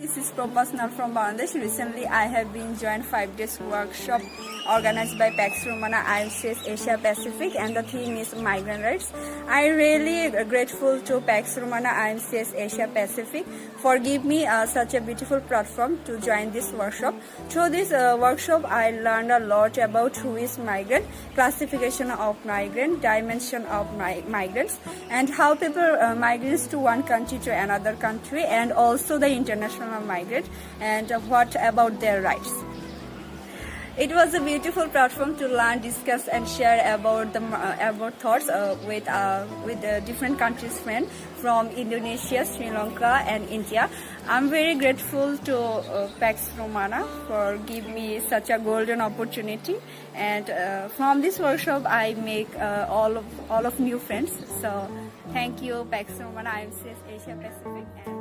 This is Propa Snal from Bangladesh. Recently, I have been joined 5 days workshop organized by Pax Romana IMCS Asia Pacific, and the theme is migrant rights. I really grateful to Pax Romana IMCS Asia Pacific for giving me such a beautiful platform to join this workshop. Through this workshop, I learned a lot about who is migrant, classification of migrant, dimension of migrants, and how people migrate to one country to another country, and also the international migrant, and what about their rights. It was a beautiful platform to learn, discuss, and share about thoughts with different countries' friends from Indonesia, Sri Lanka, and India. I'm very grateful to Pax Romana for giving me such a golden opportunity. And from this workshop, I make all of new friends. So thank you, Pax Romana IMCS Asia Pacific. And